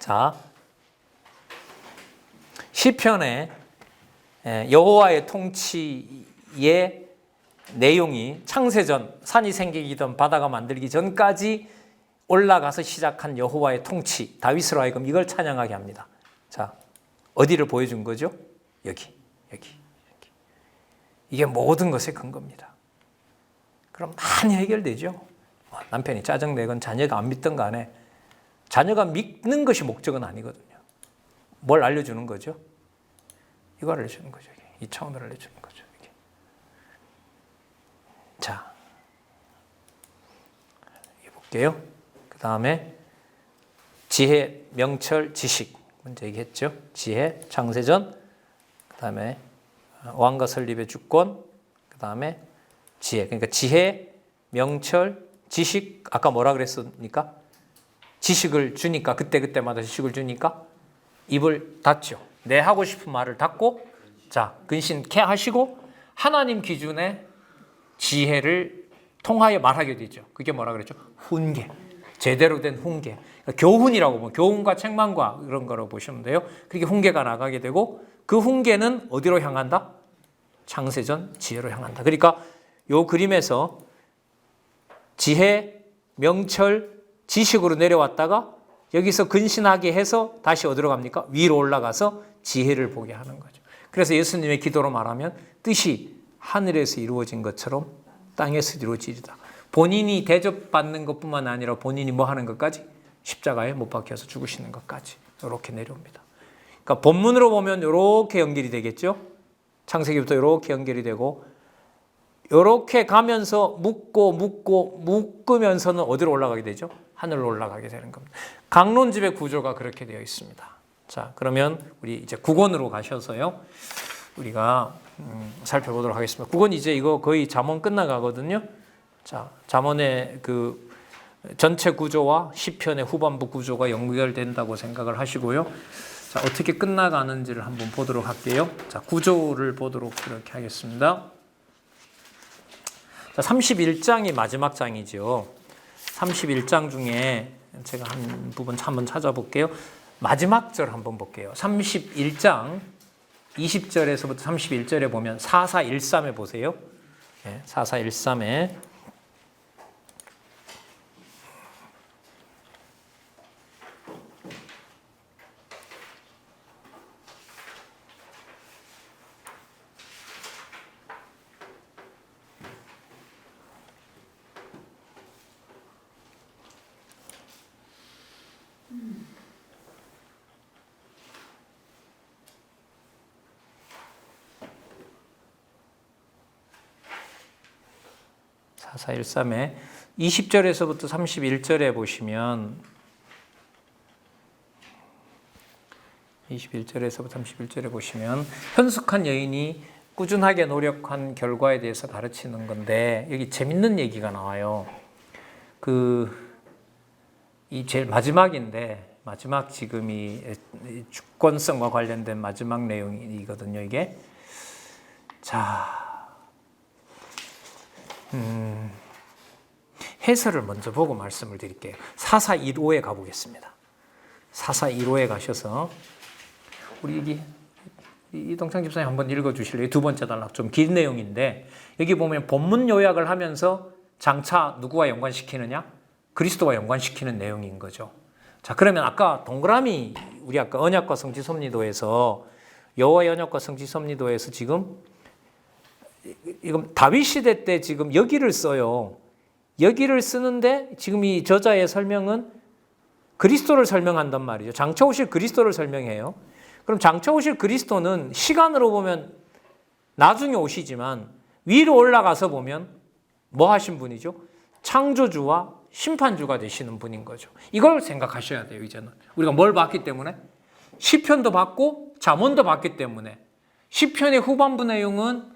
자, 시편에 여호와의 통치의 내용이 창세전, 산이 생기던 바다가 만들기 전까지 올라가서 시작한 여호와의 통치, 다윗으로 하여금 이걸 찬양하게 합니다. 자, 어디를 보여준 거죠? 여기. 이게 모든 것의 근거입니다. 그럼 많이 해결되죠. 남편이 짜증내건 자녀가 안 믿든 간에 자녀가 믿는 것이 목적은 아니거든요. 뭘 알려주는 거죠? 이걸 알려주는 거죠. 이 차원을 알려주는 거죠. 이게. 자, 볼게요. 그 다음에 지혜, 명철, 지식 먼저 얘기했죠. 지혜, 창세전, 그 다음에 왕과 설립의 주권, 그 다음에 지혜. 그러니까 지혜, 명철, 지식. 아까 뭐라 그랬습니까? 지식을 주니까 그때마다 지식을 주니까 입을 닫죠. 내 하고 싶은 말을 닫고, 자, 근신케 하시고 하나님 기준의 지혜를 통하여 말하게 되죠. 그게 뭐라 그랬죠? 훈계. 제대로 된 훈계. 그러니까 교훈이라고 보면 교훈과 책망과 이런 거로 보시면 돼요. 그렇게 훈계가 나가게 되고 그 훈계는 어디로 향한다? 창세전 지혜로 향한다. 그러니까 요 그림에서 지혜, 명철, 지식으로 내려왔다가 여기서 근신하게 해서 다시 어디로 갑니까? 위로 올라가서 지혜를 보게 하는 거죠. 그래서 예수님의 기도로 말하면 뜻이 하늘에서 이루어진 것처럼 땅에서 이루어지리다. 본인이 대접받는 것뿐만 아니라 본인이 뭐 하는 것까지? 십자가에 못 박혀서 죽으시는 것까지 이렇게 내려옵니다. 그러니까 본문으로 보면 이렇게 연결이 되겠죠. 창세기부터 이렇게 연결이 되고 이렇게 가면서 묶으면서는 어디로 올라가게 되죠? 하늘로 올라가게 되는 겁니다. 강론집의 구조가 그렇게 되어 있습니다. 자, 그러면 우리 이제 9권으로 가셔서요. 우리가 살펴보도록 하겠습니다. 9권 이제 이거 거의 잠언 끝나가거든요. 자, 잠언의 그 전체 구조와 시편의 후반부 구조가 연결된다고 생각을 하시고요. 자, 어떻게 끝나가는지를 한번 보도록 할게요. 자, 구조를 보도록 그렇게 하겠습니다. 자, 31장이 마지막 장이죠. 31장 중에 제가 한 부분 한번 찾아볼게요. 마지막 절 한번 볼게요. 31장 20절에서부터 31절에 보면 4413에 보세요. 네, 4413에 4413에 20절에서부터 31절에 보시면 21절에서부터 31절에 보시면 현숙한 여인이 꾸준하게 노력한 결과에 대해서 가르치는 건데 여기 재밌는 얘기가 나와요. 이 제일 마지막인데 마지막 지금 이 주권성과 관련된 마지막 내용이거든요. 이게 자. 해설을 먼저 보고 말씀을 드릴게요. 4415에 가보겠습니다. 4415에 가셔서 우리 이동창 집사님 한번 읽어주실래요? 두 번째 단락 좀 긴 내용인데 여기 보면 본문 요약을 하면서 장차 누구와 연관시키느냐? 그리스도와 연관시키는 내용인 거죠. 자, 그러면 아까 동그라미 우리 아까 언약과 성취 섭리도에서 여호와의 언약과 성취 섭리도에서 지금 이건 다윗 시대 때 지금 여기를 써요. 여기를 쓰는데 지금 이 저자의 설명은 그리스도를 설명한단 말이죠. 장차 오실 그리스도를 설명해요. 그럼 장차 오실 그리스도는 시간으로 보면 나중에 오시지만 위로 올라가서 보면 뭐 하신 분이죠? 창조주와 심판주가 되시는 분인 거죠. 이걸 생각하셔야 돼요. 이제는 우리가 뭘 봤기 때문에? 시편도 봤고 잠언도 봤기 때문에 시편의 후반부 내용은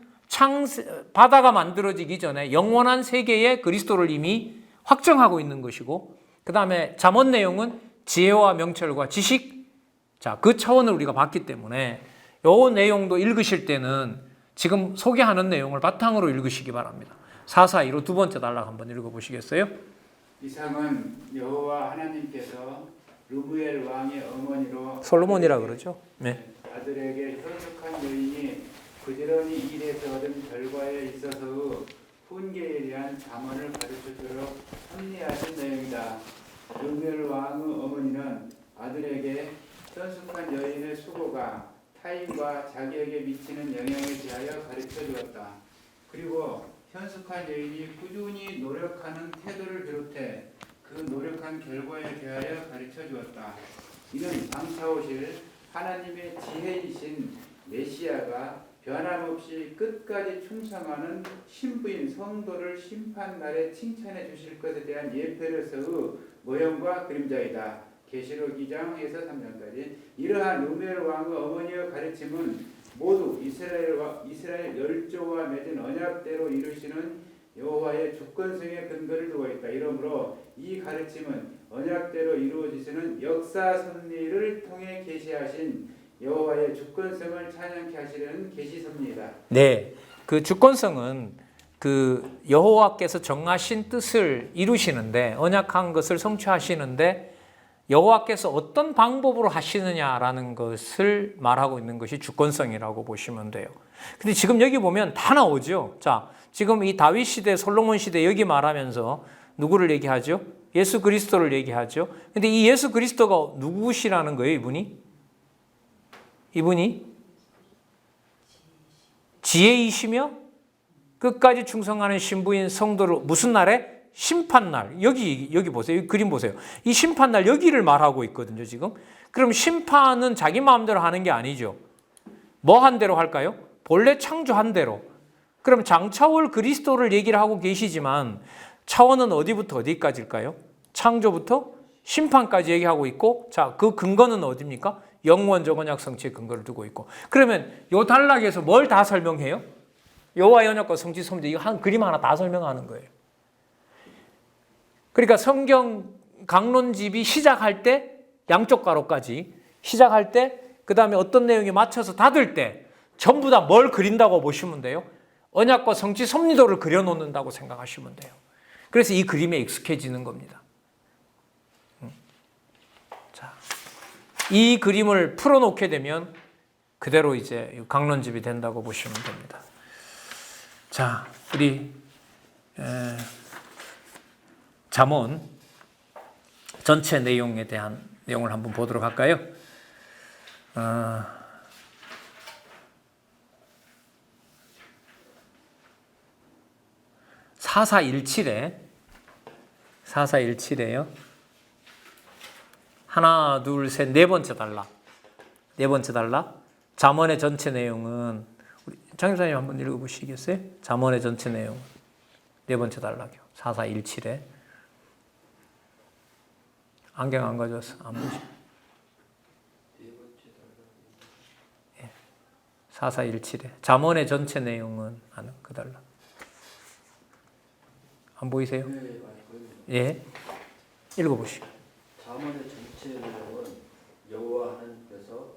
바다가 만들어지기 전에 영원한 세계에 그리스도를 이미 확정하고 있는 것이고 그 다음에 잠언 내용은 지혜와 명철과 지식, 자, 그 차원을 우리가 봤기 때문에 이 내용도 읽으실 때는 지금 소개하는 내용을 바탕으로 읽으시기 바랍니다. 442로 두 번째 단락 한번 읽어보시겠어요? 이상은 여호와 하나님께서 르무엘 왕의 어머니로 솔로몬이라 그러죠. 네. 아들에게 현숙한 여인이 부지런히 일해서 얻은 결과에 있어서의 훈계에 대한 잠언을 가르쳐주도록 합리하신 내용이다. 르무엘 왕의 어머니는 아들에게 현숙한 여인의 수고가 타인과 자기에게 미치는 영향에 대하여 가르쳐 주었다. 그리고 현숙한 여인이 꾸준히 노력하는 태도를 비롯해 그 노력한 결과에 대하여 가르쳐 주었다. 이는 장차 오실 하나님의 지혜이신 메시아가 변함없이 끝까지 충성하는 신부인 성도를 심판날에 칭찬해 주실 것에 대한 예표로서의 모형과 그림자이다. 계시록 2장에서 3장까지. 이러한 르무엘 왕의 어머니의 가르침은 모두 이스라엘 열조와 맺은 언약대로 이루시는 여호와의 주권성의 근거를 두고 있다. 이러므로 이 가르침은 언약대로 이루어지시는 역사 섭리를 통해 계시하신 여호와의 주권성을 찬양케 하시려는 계시 섭리이다. 네, 그 주권성은 그 여호와께서 정하신 뜻을 이루시는데 언약한 것을 성취하시는데 여호와께서 어떤 방법으로 하시느냐라는 것을 말하고 있는 것이 주권성이라고 보시면 돼요. 근데 지금 여기 보면 다 나오죠. 자, 지금 이 다윗 시대, 솔로몬 시대 여기 말하면서 누구를 얘기하죠? 예수 그리스도를 얘기하죠. 근데 이 예수 그리스도가 누구시라는 거예요, 이분이? 이분이 지혜이시며 끝까지 충성하는 신부인 성도를 무슨 날에? 심판날. 여기 보세요. 이 그림 보세요. 이 심판날 여기를 말하고 있거든요, 지금. 그럼 심판은 자기 마음대로 하는 게 아니죠. 뭐 한 대로 할까요? 본래 창조한 대로. 그럼 장차올 그리스도를 얘기를 하고 계시지만 차원은 어디부터 어디까지일까요? 창조부터 심판까지 얘기하고 있고, 자, 그 근거는 어디입니까? 영원적 언약 성취의 근거를 두고 있고. 그러면 요 단락에서 뭘 다 설명해요? 여호와의 언약과 성취 섭리, 이거 한 그림 하나 다 설명하는 거예요. 그러니까 성경 강론집이 시작할 때 양쪽 가로까지 시작할 때 그 다음에 어떤 내용에 맞춰서 닫을 때 전부 다 뭘 그린다고 보시면 돼요? 언약과 성취 섭리도를 그려놓는다고 생각하시면 돼요. 그래서 이 그림에 익숙해지는 겁니다. 자, 이 그림을 풀어놓게 되면 그대로 이제 강론집이 된다고 보시면 됩니다. 자, 우리 잠언 전체 내용에 대한 내용을 한번 보도록 할까요? 사사일칠에요. 하나, 둘, 셋, 네 번째 단락. 네 번째 단락. 잠언의 전체 내용은 우리 장 집사님 한번 읽어보시겠어요? 잠언의 전체 내용. 네 번째 단락이요. 4417에. 안경 안 가져왔어. 안 보시. 예. 4417에. 잠언의 전체 내용은 아는 그 단락. 안 보이세요? 네, 예. 읽어보시오. 잠언의 전체 내용은 여호와 하나님께서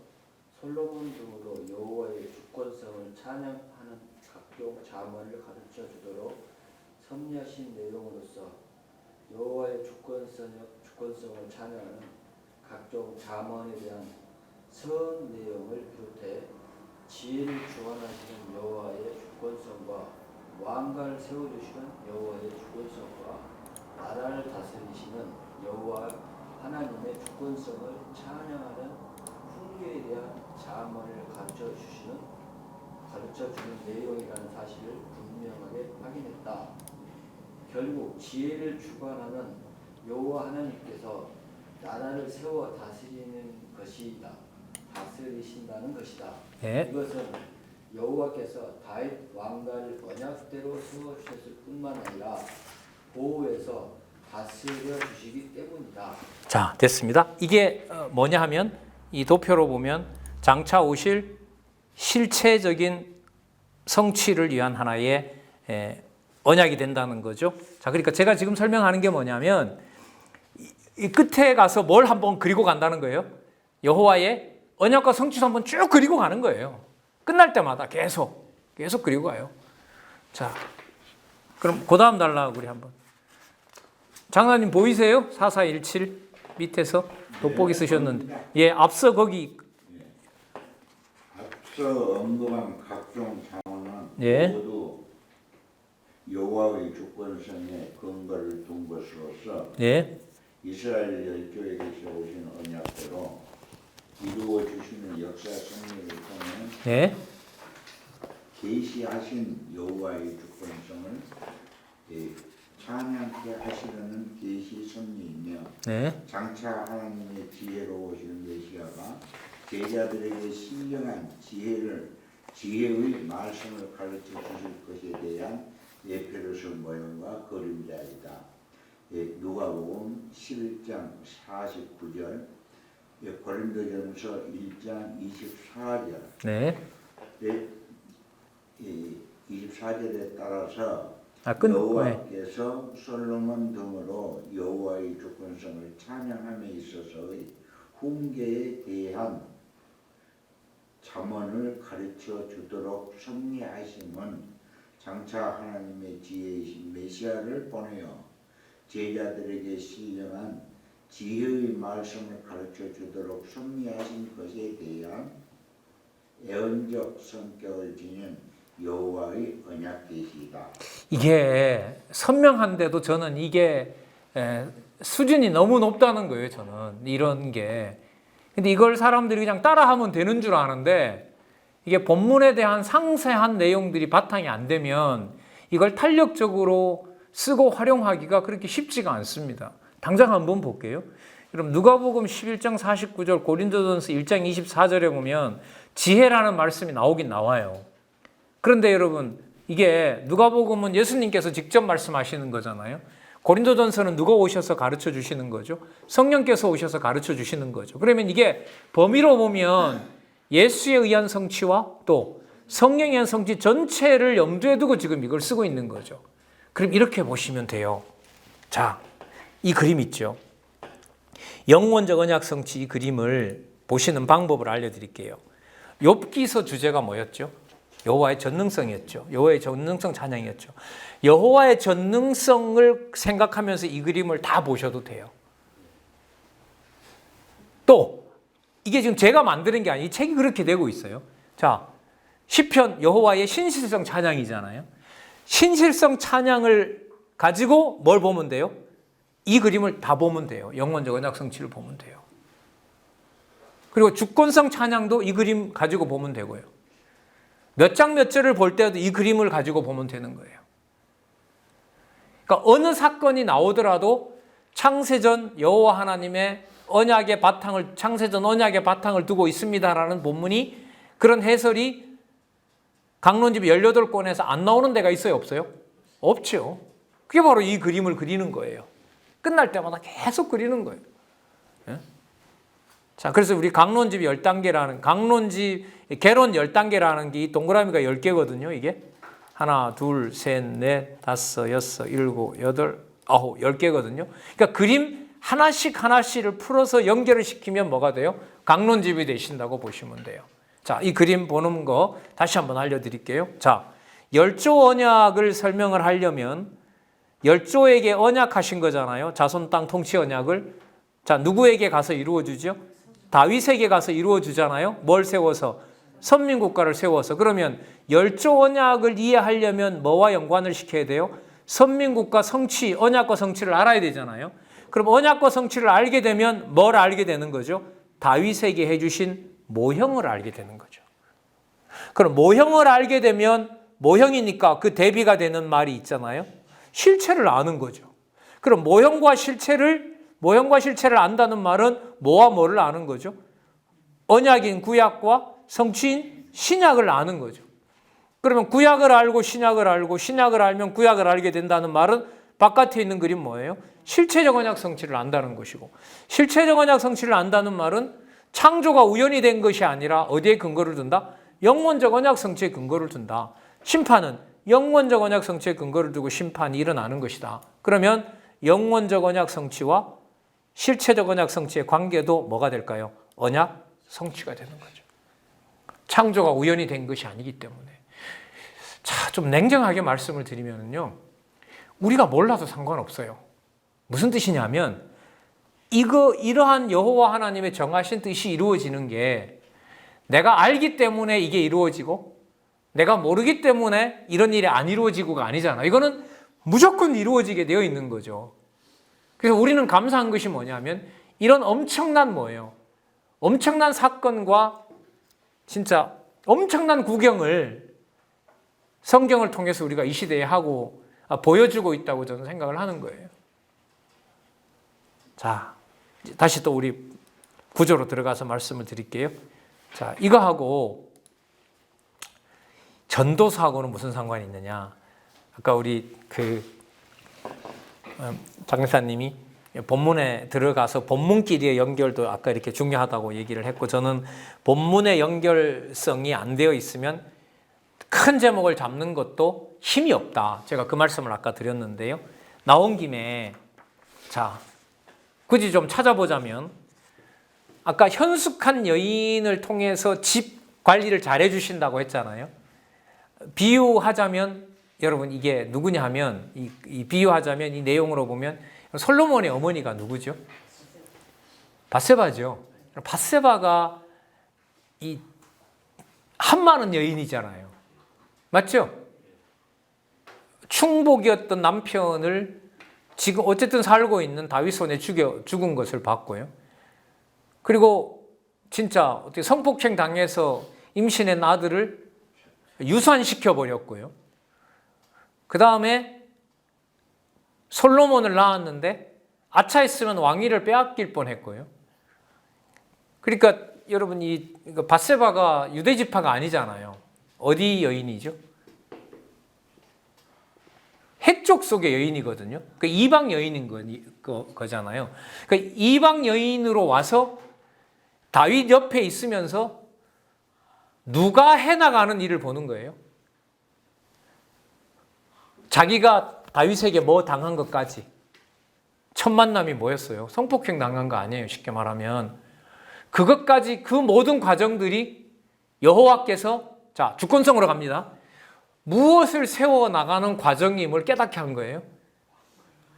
솔로몬 등으로 여호와의 주권성을 찬양하는 각종 잠언을 가르쳐 주도록 섭리하신 내용으로서 여호와의 주권성을 찬양하는 각종 잠언에 대한 선 내용을 비롯해 지혜를 주관하시는 여호와의 주권성과 왕가를 세워주시는 여호와의 주권성과 나라를 다스리시는 여호와 하나님의 주권성을 찬양하는 훈계에 대한 잠언을 가르쳐주는 내용이라는 사실을 분명하게 확인했다. 결국 지혜를 주관하는 여호와 하나님께서 나라를 세워 다스리신다는 것이다. 예. 이것은 여호와께서 다윗 왕가를 언약대로 세워주셨을 뿐만 아니라 보호해서 다스려 주시기 때문이다. 자, 됐습니다. 이게 뭐냐 하면 이 도표로 보면 장차 오실 실체적인 성취를 위한 하나의 언약이 된다는 거죠. 자, 그러니까 제가 지금 설명하는 게 뭐냐면 이 끝에 가서 뭘 한번 그리고 간다는 거예요. 여호와의 언약과 성취도 한번 쭉 그리고 가는 거예요. 끝날 때마다 계속 그리고 가요. 자, 그럼 그 다음 단락 우리 한번. 장관님 보이세요? 4417. 밑에서 돋보기 쓰셨는데, 예, 앞서 거기, 앞서 언급한 각종 자원은 예. 모두 여호와의 주권성에 근거를 둔 것으로서 예, 이스라엘 열조에게서 오신 언약대로 이루어 주시는 역사 승리를 통해 예, 계시하신 여호와의 주권성을 찬양케 하시려는 계시 섭리이며 네, 장차 하나님의 지혜로우신 메시아가 제자들에게 신령한 지혜의 말씀을 가르쳐 주실 것에 대한 예표로서 모형과 그림자이다. 누가복음 11장 49절, 고린도전서 1장 24절, 네. 24절에 따라서 네. 여호와께서 솔로몬 등으로 여호와의 주권성을 찬양함에 있어서의 훈계에 대한 잠언을 가르쳐 주도록 섭리하심은 장차 하나님의 지혜이신 메시아를 보내어 제자들에게 신령한 지혜의 말씀을 가르쳐 주도록 섭리하신 것에 대한 애언적 성격을 지닌 여호와의 언약 계시이다. 이게 선명한데도 저는 이게 수준이 너무 높다는 거예요. 저는 이런 게. 근데 이걸 사람들이 그냥 따라하면 되는 줄 아는데 이게 본문에 대한 상세한 내용들이 바탕이 안 되면 이걸 탄력적으로 쓰고 활용하기가 그렇게 쉽지가 않습니다. 당장 한번 볼게요. 여러분 누가복음 11장 49절, 고린도전서 1장 24절에 보면 지혜라는 말씀이 나오긴 나와요. 그런데 여러분 이게 누가복음은 예수님께서 직접 말씀하시는 거잖아요. 고린도전서는 누가 오셔서 가르쳐 주시는 거죠? 성령께서 오셔서 가르쳐 주시는 거죠. 그러면 이게 범위로 보면 예수에 의한 성취와 또 성령에 의한 성취 전체를 염두에 두고 지금 이걸 쓰고 있는 거죠. 그럼 이렇게 보시면 돼요. 자, 이 그림 있죠. 영원적 언약 성취 이 그림을 보시는 방법을 알려드릴게요. 욥기서 주제가 뭐였죠? 여호와의 전능성이었죠. 여호와의 전능성 찬양이었죠. 여호와의 전능성을 생각하면서 이 그림을 다 보셔도 돼요. 또 이게 지금 제가 만드는 게 아니에요. 이 책이 그렇게 되고 있어요. 자, 시편 여호와의 신실성 찬양이잖아요. 신실성 찬양을 가지고 뭘 보면 돼요? 이 그림을 다 보면 돼요. 영원적 언약 성취를 보면 돼요. 그리고 주권성 찬양도 이 그림 가지고 보면 되고요. 몇 장 몇 절을 볼 때도 이 그림을 가지고 보면 되는 거예요. 그러니까 어느 사건이 나오더라도 창세전 여호와 하나님의 언약의 바탕을 창세전 언약의 바탕을 두고 있습니다라는 본문이 그런 해설이 강론집 18권에서 안 나오는 데가 있어요, 없어요? 없죠. 그게 바로 이 그림을 그리는 거예요. 끝날 때마다 계속 그리는 거예요. 예? 자, 그래서 우리 강론집 10단계라는 개론 10단계라는 게 이 동그라미가 10개거든요, 이게. 하나, 둘, 셋, 넷, 다섯, 여섯, 일곱, 여덟, 아홉, 10개거든요. 그러니까 그림 하나씩을 풀어서 연결을 시키면 뭐가 돼요? 강론집이 되신다고 보시면 돼요. 자, 이 그림 보는 거 다시 한번 알려드릴게요. 자, 열조 언약을 설명을 하려면 열조에게 언약하신 거잖아요. 자손 땅 통치 언약을. 자, 누구에게 가서 이루어주죠? 다윗에게 가서 이루어주잖아요. 뭘 세워서? 선민국가를 세워서. 그러면 열조 언약을 이해하려면 뭐와 연관을 시켜야 돼요? 선민국가 성취, 언약과 성취를 알아야 되잖아요. 그럼 언약과 성취를 알게 되면 뭘 알게 되는 거죠? 다윗에게 해주신 모형을 알게 되는 거죠. 그럼 모형을 알게 되면 모형이니까 그 대비가 되는 말이 있잖아요. 실체를 아는 거죠. 그럼 모형과 실체를 안다는 말은 뭐와 뭐를 아는 거죠? 언약인 구약과 성취인 신약을 아는 거죠. 그러면 구약을 알고 신약을 알면 구약을 알게 된다는 말은 바깥에 있는 그림 뭐예요? 실체적 언약 성취를 안다는 것이고, 실체적 언약 성취를 안다는 말은 창조가 우연히 된 것이 아니라 어디에 근거를 둔다? 영원적 언약 성취에 근거를 둔다. 심판은 영원적 언약 성취에 근거를 두고 심판이 일어나는 것이다. 그러면 영원적 언약 성취와 실체적 언약 성취의 관계도 뭐가 될까요? 언약 성취가 되는 거죠. 창조가 우연히 된 것이 아니기 때문에. 자, 좀 냉정하게 말씀을 드리면요. 우리가 몰라도 상관없어요. 무슨 뜻이냐면 이러한 여호와 하나님의 정하신 뜻이 이루어지는 게 내가 알기 때문에 이게 이루어지고 내가 모르기 때문에 이런 일이 안 이루어지고가 아니잖아. 이거는 무조건 이루어지게 되어 있는 거죠. 그래서 우리는 감사한 것이 뭐냐면 이런 엄청난 뭐예요? 엄청난 사건과 진짜 엄청난 구경을 성경을 통해서 우리가 이 시대에 하고 보여주고 있다고 저는 생각을 하는 거예요. 자, 다시 또 우리 구조로 들어가서 말씀을 드릴게요. 자, 이거하고 전도서하고는 무슨 상관이 있느냐? 아까 우리 장사님이 본문에 들어가서 본문끼리의 연결도 아까 이렇게 중요하다고 얘기를 했고, 저는 본문의 연결성이 안 되어 있으면 큰 제목을 잡는 것도 힘이 없다. 제가 그 말씀을 아까 드렸는데요. 나온 김에 자, 굳이 좀 찾아보자면 아까 현숙한 여인을 통해서 집 관리를 잘 해주신다고 했잖아요. 비유하자면 여러분 이게 누구냐 하면 이 비유하자면 이 내용으로 보면 솔로몬의 어머니가 누구죠? 밧세바죠. 밧세바가 이 한많은 여인이잖아요. 맞죠? 충복이었던 남편을 지금 어쨌든 살고 있는 다윗 손에 죽은 것을 봤고요. 그리고 진짜 어떻게 성폭행 당해서 임신한 아들을 유산시켜 버렸고요. 그 다음에 솔로몬을 낳았는데 아차했으면 왕위를 빼앗길 뻔했고요. 그러니까 여러분 이 밧세바가 유대 지파가 아니잖아요. 어디 여인이죠? 해족 속의 여인이거든요. 그 이방 여인인 거잖아요. 그 이방 여인으로 와서 다윗 옆에 있으면서 누가 해나가는 일을 보는 거예요. 자기가 다윗에게 뭐 당한 것까지. 첫 만남이 뭐였어요? 성폭행 당한 거 아니에요. 쉽게 말하면. 그것까지 그 모든 과정들이 여호와께서 자 주권성으로 갑니다. 무엇을 세워나가는 과정임을 깨닫게 한 거예요.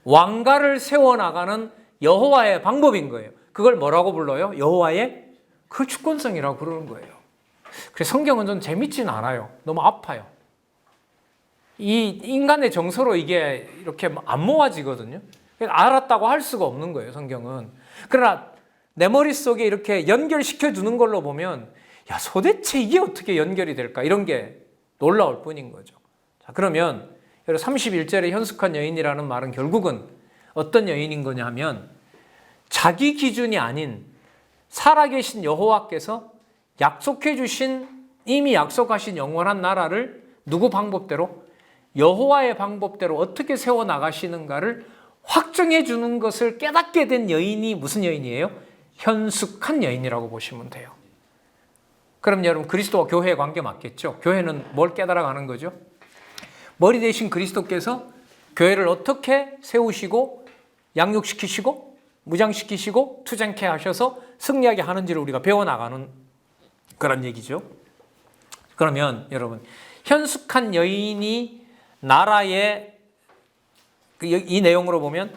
왕가를 세워나가는 여호와의 방법인 거예요. 그걸 뭐라고 불러요? 여호와의 그 주권성이라고 부르는 거예요. 그래서 성경은 좀 재밌지는 않아요. 너무 아파요. 이 인간의 정서로 이게 이렇게 안 모아지거든요. 알았다고 할 수가 없는 거예요, 성경은. 그러나 내 머릿속에 이렇게 연결시켜 두는 걸로 보면 야, 도대체 이게 어떻게 연결이 될까? 이런 게 놀라울 뿐인 거죠. 자, 그러면 31절의 현숙한 여인이라는 말은 결국은 어떤 여인인 거냐 하면 자기 기준이 아닌 살아계신 여호와께서 약속해 주신 이미 약속하신 영원한 나라를 누구 방법대로? 여호와의 방법대로 어떻게 세워나가시는가를 확정해 주는 것을 깨닫게 된 여인이 무슨 여인이에요? 현숙한 여인이라고 보시면 돼요. 그럼 여러분 그리스도와 교회의 관계 맞겠죠? 교회는 뭘 깨달아가는 거죠? 머리 대신 그리스도께서 교회를 어떻게 세우시고 양육시키시고 무장시키시고 투쟁케 하셔서 승리하게 하는지를 우리가 배워나가는 그런 얘기죠. 그러면 여러분 현숙한 여인이 나라의 이 내용으로 보면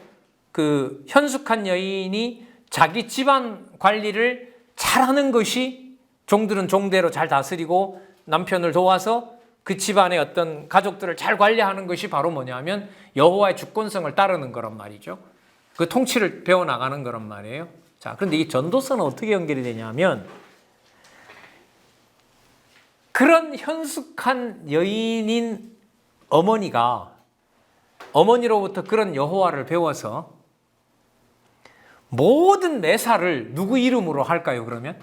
그 현숙한 여인이 자기 집안 관리를 잘하는 것이 종들은 종대로 잘 다스리고 남편을 도와서 그 집안의 어떤 가족들을 잘 관리하는 것이 바로 뭐냐면 여호와의 주권성을 따르는 거란 말이죠. 그 통치를 배워나가는 거란 말이에요. 자, 그런데 이 전도서는 어떻게 연결이 되냐면 그런 현숙한 여인인 어머니로부터 그런 여호와를 배워서 모든 매사를 누구 이름으로 할까요, 그러면?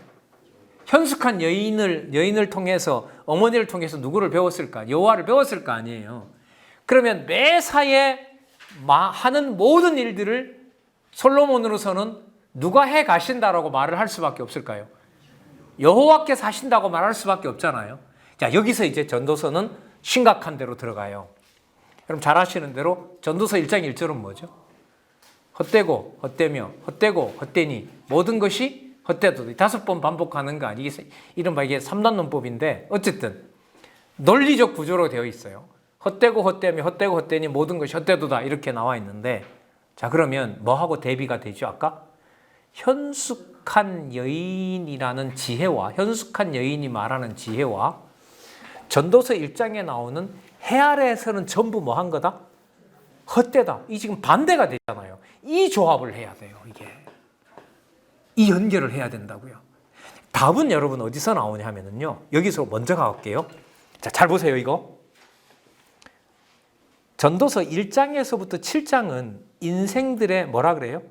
현숙한 여인을 통해서 어머니를 통해서 누구를 배웠을까? 여호와를 배웠을 거 아니에요. 그러면 매사에 하는 모든 일들을 솔로몬으로서는 누가 해 가신다라고 말을 할 수밖에 없을까요? 여호와께서 하신다고 말할 수밖에 없잖아요. 자, 여기서 이제 전도서는 심각한 데로 들어가요. 여러분 잘 아시는 대로 전도서 1장 1절은 뭐죠? 헛되고 헛되며 헛되고 헛되니 모든 것이 헛되도다. 5번 반복하는 거 아니겠어요? 이른바 이게 3단 논법인데 어쨌든 논리적 구조로 되어 있어요. 헛되고 헛되며 헛되고 헛되니 모든 것이 헛되도다 이렇게 나와 있는데 자, 그러면 뭐하고 대비가 되죠? 아까 현숙한 여인이라는 지혜와 현숙한 여인이 말하는 지혜와 전도서 1장에 나오는 해 아래에서는 전부 뭐 한 거다? 헛되다. 이 지금 반대가 되잖아요. 이 조합을 해야 돼요. 이게. 이 연결을 해야 된다고요. 답은 여러분 어디서 나오냐 하면은요. 여기서 먼저 가볼게요. 자, 잘 보세요, 이거. 전도서 1장에서부터 7장은 인생들의 뭐라 그래요?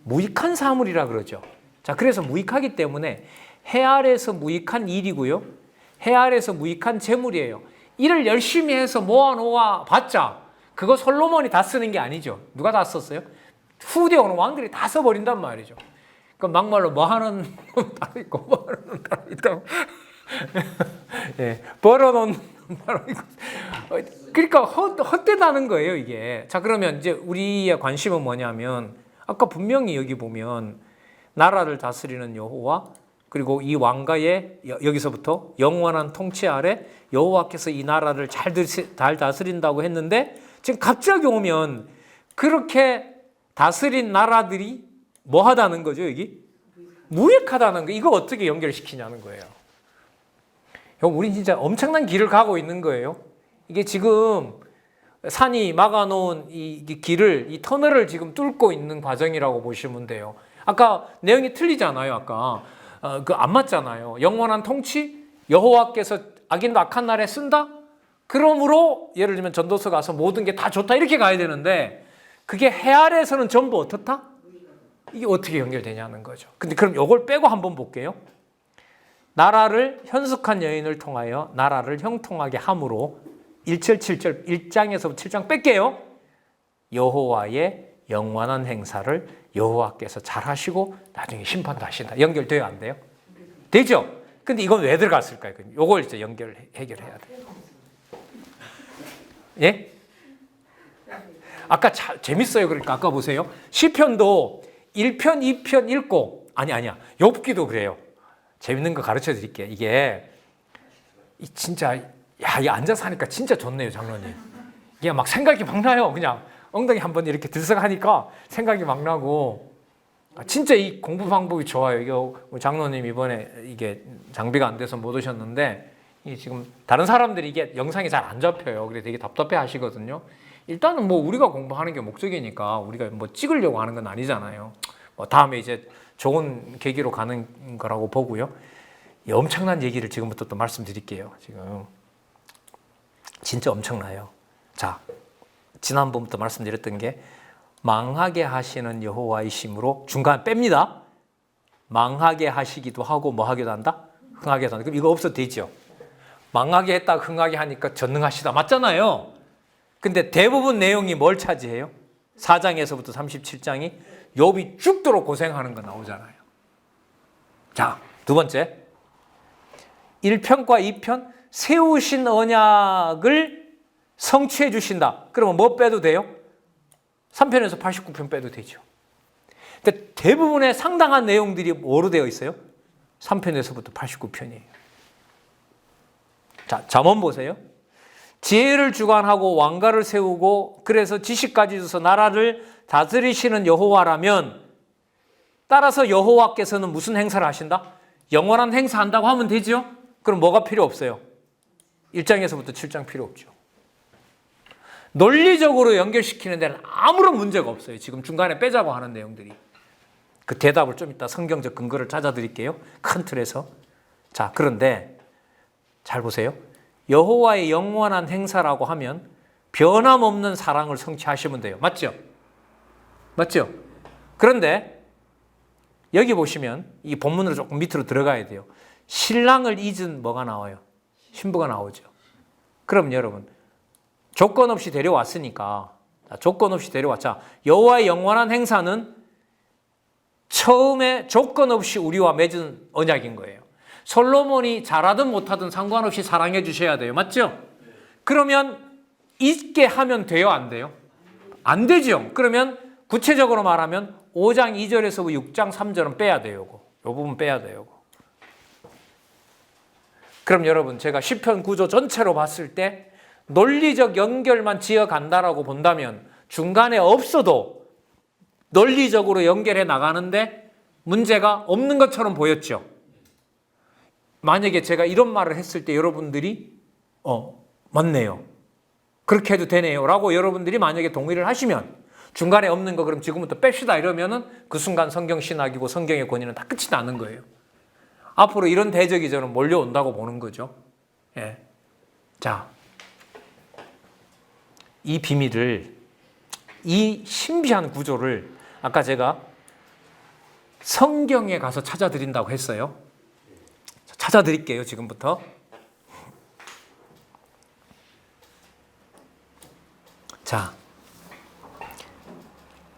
무익한 사물이라 그러죠. 자, 그래서 무익하기 때문에 해 아래에서 무익한 일이고요. 해 아래에서 무익한 재물이에요. 일을 열심히 해서 모아놓아 봤자 그거 솔로몬이 다 쓰는 게 아니죠. 누가 다 썼어요? 후대 오는 왕들이 다 써버린단 말이죠. 그 막말로 뭐 하는 놈 따로 있고 뭐 하는 놈 따로 있다고. 예, 벌어놓은 놈 따로 있고. 그러니까 헛되다는 거예요, 이게. 자, 그러면 이제 우리의 관심은 뭐냐면 아까 분명히 여기 보면 나라를 다스리는 여호와 그리고 이 왕가의 여기서부터 영원한 통치 아래 여호와께서 이 나라를 잘 다스린다고 했는데 지금 갑자기 오면 그렇게 다스린 나라들이 뭐 하다는 거죠, 여기? 무익하다는 거. 이거 어떻게 연결시키냐는 거예요. 형, 우린 진짜 엄청난 길을 가고 있는 거예요. 이게 지금 산이 막아놓은 이 길을, 이 터널을 지금 뚫고 있는 과정이라고 보시면 돼요. 아까 내용이 틀리잖아요. 아까 그 안 맞잖아요. 영원한 통치, 여호와께서 악인도 악한 날에 쓴다. 그러므로 예를 들면 전도서 가서 모든 게 다 좋다 이렇게 가야 되는데 그게 해 아래에서는 전부 어떻다? 이게 어떻게 연결되냐는 거죠. 근데 그럼 이걸 빼고 한번 볼게요. 나라를 현숙한 여인을 통하여 나라를 형통하게 함으로 1절 7절 1장에서 7장 뺄게요. 여호와의 영원한 행사를 여호와께서 잘 하시고 나중에 심판도 하신다. 연결돼요, 안 돼요? 되죠? 근데 이건 왜 들어갔을까요? 이걸 이제 해결해야 돼요. 예? 아까 재밌어요. 그러니까 아까 보세요. 시편도 1편, 2편 읽고 아니야. 욥기도 그래요. 재밌는 거 가르쳐 드릴게요. 이게 진짜 이 앉아서 하니까 진짜 좋네요, 장로님. 이게 막 생각이 막 나요. 그냥 엉덩이 한번 이렇게 들썩하니까 생각이 막 나고 진짜 이 공부 방법이 좋아요. 이거 장로님 이번에 이게 장비가 안 돼서 못 오셨는데 이게 지금 다른 사람들이 이게 영상이 잘 안 잡혀요. 그래서 되게 답답해 하시거든요. 일단은 뭐 우리가 공부하는 게 목적이니까 우리가 뭐 찍으려고 하는 건 아니잖아요. 뭐 다음에 이제 좋은 계기로 가는 거라고 보고요. 엄청난 얘기를 지금부터 또 말씀드릴게요. 지금 진짜 엄청나요. 자, 지난번부터 말씀드렸던 게 망하게 하시는 여호와이심으로 중간 뺍니다. 망하게 하시기도 하고 뭐 하기도 한다? 흥하게도 한다. 그럼 이거 없어도 되죠. 망하게 했다가 흥하게 하니까 전능하시다. 맞잖아요. 근데 대부분 내용이 뭘 차지해요? 4장에서부터 37장이 욥이 죽도록 고생하는 거 나오잖아요. 자, 두 번째. 1편과 2편 세우신 언약을 성취해 주신다. 그러면 뭐 빼도 돼요? 3편에서 89편 빼도 되죠. 근데 대부분의 상당한 내용들이 뭐로 되어 있어요? 3편에서부터 89편이에요. 자, 잠언 보세요. 지혜를 주관하고 왕가를 세우고 그래서 지식까지 줘서 나라를 다스리시는 여호와라면 따라서 여호와께서는 무슨 행사를 하신다? 영원한 행사한다고 하면 되죠? 그럼 뭐가 필요 없어요? 1장에서부터 7장 필요 없죠. 논리적으로 연결시키는 데는 아무런 문제가 없어요. 지금 중간에 빼자고 하는 내용들이. 그 대답을 좀 이따 성경적 근거를 찾아드릴게요. 큰 틀에서. 자, 그런데 잘 보세요. 여호와의 영원한 행사라고 하면 변함없는 사랑을 성취하시면 돼요. 맞죠? 맞죠? 그런데 여기 보시면 이 본문으로 조금 밑으로 들어가야 돼요. 신랑을 잊은 뭐가 나와요? 신부가 나오죠. 그럼 여러분 조건 없이 데려왔으니까 조건 없이 데려왔자 여호와의 영원한 행사는 처음에 조건 없이 우리와 맺은 언약인 거예요. 솔로몬이 잘하든 못하든 상관없이 사랑해 주셔야 돼요. 맞죠? 그러면 잊게 하면 돼요? 안 돼요? 안 되죠. 그러면 구체적으로 말하면 5장 2절에서 6장 3절은 빼야 돼요. 이 부분 빼야 돼요. 그럼 여러분 제가 시편 구조 전체로 봤을 때 논리적 연결만 지어간다라고 본다면 중간에 없어도 논리적으로 연결해 나가는데 문제가 없는 것처럼 보였죠. 만약에 제가 이런 말을 했을 때 여러분들이 맞네요. 그렇게 해도 되네요. 라고 여러분들이 만약에 동의를 하시면 중간에 없는 거 그럼 지금부터 뺍시다 이러면은 그 순간 성경 신학이고 성경의 권위는 다 끝이 나는 거예요. 앞으로 이런 대적이 저는 몰려온다고 보는 거죠. 예. 자, 이 비밀을, 이 신비한 구조를 아까 제가 성경에 가서 찾아드린다고 했어요. 찾아드릴게요, 지금부터. 자,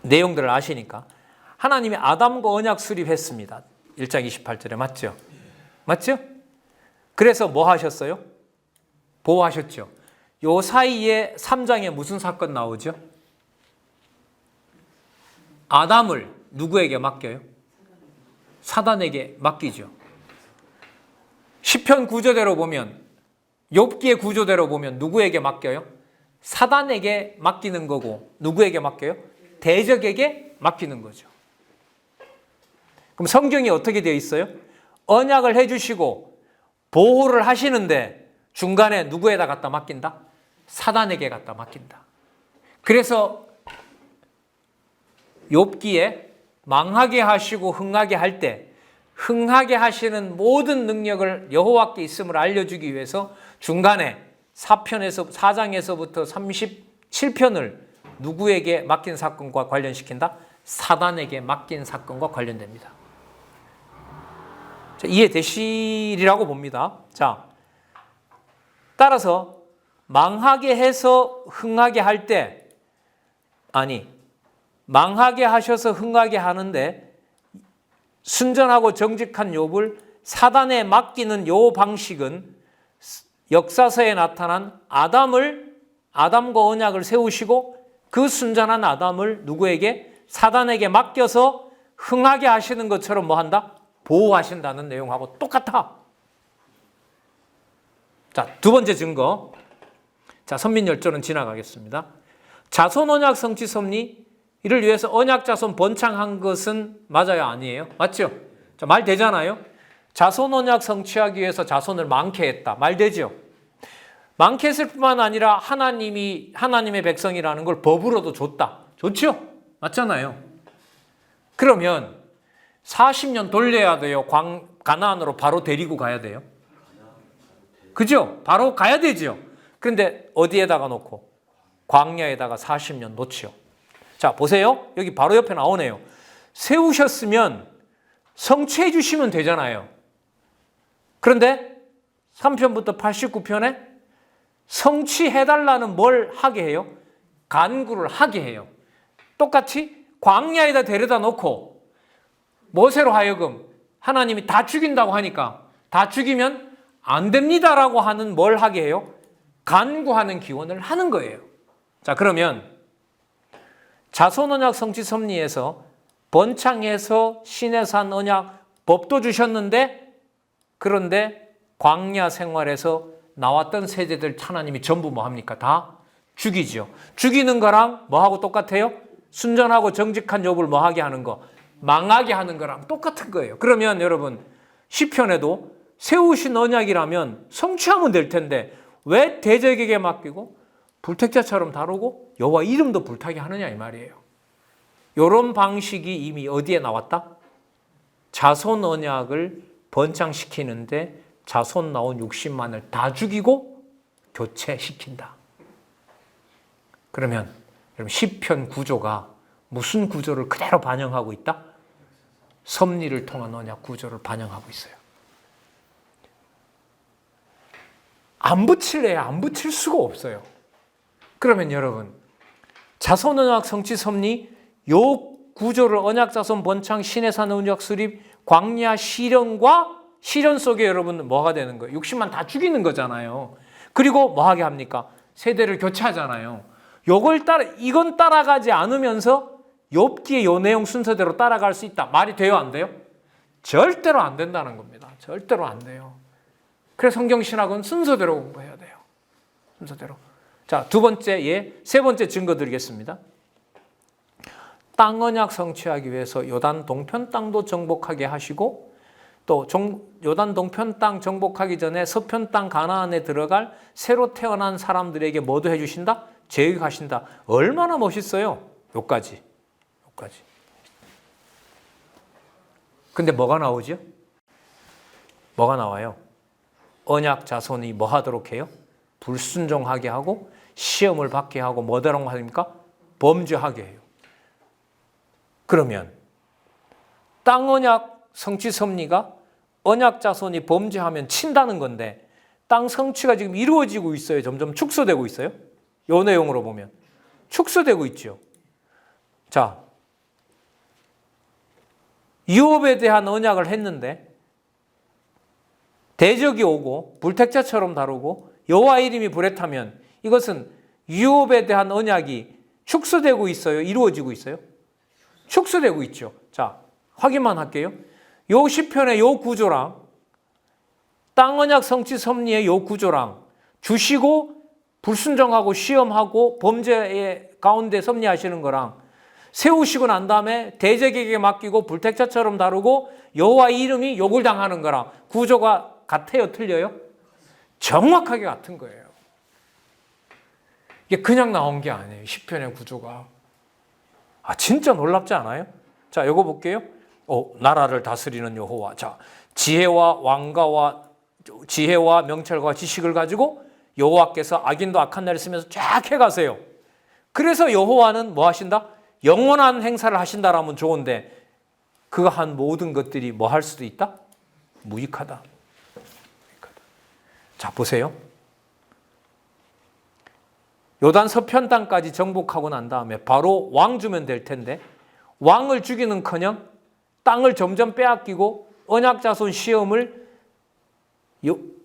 내용들을 아시니까. 하나님이 아담과 언약 수립했습니다. 1장 28절에 맞죠? 맞죠? 그래서 뭐 하셨어요? 보호하셨죠. 요 사이에 3장에 무슨 사건 나오죠? 아담을 누구에게 맡겨요? 사단에게 맡기죠. 시편 구조대로 보면, 욥기의 구조대로 보면 누구에게 맡겨요? 사단에게 맡기는 거고 누구에게 맡겨요? 대적에게 맡기는 거죠. 그럼 성경이 어떻게 되어 있어요? 언약을 해주시고 보호를 하시는데 중간에 누구에다 갖다 맡긴다? 사단에게 갖다 맡긴다. 그래서 욥기에 망하게 하시고 흥하게 할 때 흥하게 하시는 모든 능력을 여호와께 있음을 알려주기 위해서 중간에 4장에서부터 37편을 누구에게 맡긴 사건과 관련시킨다? 사단에게 맡긴 사건과 관련됩니다. 자, 이해되시리라고 봅니다. 자, 따라서 망하게 해서 흥하게 할 때, 망하게 하셔서 흥하게 하는데 순전하고 정직한 욥을 사단에 맡기는 요 방식은 역사서에 나타난 아담과 언약을 세우시고 그 순전한 아담을 누구에게? 사단에게 맡겨서 흥하게 하시는 것처럼 뭐 한다? 보호하신다는 내용하고 똑같아. 자, 두 번째 증거. 자, 선민열조는 지나가겠습니다. 자손 언약 성취 섭리 이를 위해서 언약 자손 번창한 것은 맞아요, 아니에요? 맞죠? 자, 말 되잖아요. 자손 언약 성취하기 위해서 자손을 많게 했다. 말 되죠? 많게 했을 뿐만 아니라 하나님의 백성이라는 걸 법으로도 줬다. 좋죠? 맞잖아요. 그러면 40년 돌려야 돼요. 가나안으로 바로 데리고 가야 돼요. 그죠? 바로 가야 되죠. 그런데 어디에다가 놓고? 광야에다가 40년 놓지요. 자, 보세요. 여기 바로 옆에 나오네요. 세우셨으면 성취해 주시면 되잖아요. 그런데 3편부터 89편에 성취해달라는 뭘 하게 해요? 간구를 하게 해요. 똑같이 광야에다 데려다 놓고 모세로 하여금 하나님이 다 죽인다고 하니까 다 죽이면 안 됩니다라고 하는 뭘 하게 해요? 간구하는 기원을 하는 거예요. 자, 그러면 자손 언약 성취 섭리에서 번창해서 신의 산 언약 법도 주셨는데 그런데 광야 생활에서 나왔던 세대들 하나님이 전부 뭐 합니까? 다 죽이죠. 죽이는 거랑 뭐하고 똑같아요? 순전하고 정직한 욥을 뭐하게 하는 거? 망하게 하는 거랑 똑같은 거예요. 그러면 여러분 시편에도 세우신 언약이라면 성취하면 될 텐데 왜 대적에게 맡기고 불택자처럼 다루고 여호와 이름도 불타게 하느냐 이 말이에요. 이런 방식이 이미 어디에 나왔다? 자손 언약을 번창시키는데 자손 나온 60만을 다 죽이고 교체시킨다. 그러면 여러분 시편 구조가 무슨 구조를 그대로 반영하고 있다? 섭리를 통한 언약 구조를 반영하고 있어요. 안 붙일래야 안 붙일 수가 없어요. 그러면 여러분 자손 언약 성취 섭리 요 구조를 언약 자손 번창 신의 산 언약 수립 광야 시련과 시련 속에 여러분 뭐가 되는 거예요? 60만 다 죽이는 거잖아요. 그리고 뭐 하게 합니까? 세대를 교체하잖아요. 이건 따라가지 않으면서 욥기의 요 내용 순서대로 따라갈 수 있다. 말이 돼요, 안 돼요? 절대로 안 된다는 겁니다. 절대로 안 돼요. 그래서 성경 신학은 순서대로 공부해야 돼요. 순서대로. 자, 세 번째 증거 드리겠습니다. 땅 언약 성취하기 위해서 요단 동편 땅도 정복하게 하시고 또 요단 동편 땅 정복하기 전에 서편 땅 가나안에 들어갈 새로 태어난 사람들에게 뭐도 해주신다? 제육하신다. 얼마나 멋있어요. 요까지. 근데 뭐가 나오죠? 뭐가 나와요? 언약 자손이 뭐 하도록 해요? 불순종하게 하고 시험을 받게 하고 뭐라고 합니까? 범죄하게 해요. 그러면 땅 언약 성취 섭리가 언약 자손이 범죄하면 친다는 건데 땅 성취가 지금 이루어지고 있어요. 점점 축소되고 있어요. 요 내용으로 보면 축소되고 있죠. 자, 유업에 대한 언약을 했는데 대적이 오고 불택자처럼 다루고 여호와 이름이 불에 타면 이것은 유업에 대한 언약이 축소되고 있어요? 이루어지고 있어요? 축소되고 있죠. 자, 확인만 할게요. 요 시편의 요 구조랑 땅 언약 성취 섭리의 요 구조랑 주시고 불순종하고 시험하고 범죄의 가운데 섭리하시는 거랑 세우시고 난 다음에 대적에게 맡기고 불택자처럼 다루고 여호와 이름이 욕을 당하는 거랑 구조가 같아요? 틀려요? 정확하게 같은 거예요. 이게 그냥 나온 게 아니에요. 시편의 구조가. 진짜 놀랍지 않아요? 자, 요거 볼게요. 나라를 다스리는 여호와. 자, 지혜와 명철과 지식을 가지고 여호와께서 악인도 악한 날을 쓰면서 쫙 해가세요. 그래서 여호와는 뭐 하신다? 영원한 행사를 하신다라면 좋은데 그가 한 모든 것들이 뭐 할 수도 있다? 무익하다. 자, 보세요. 요단 서편 땅까지 정복하고 난 다음에 바로 왕 주면 될 텐데 왕을 주기는커녕 땅을 점점 빼앗기고 언약 자손 시험을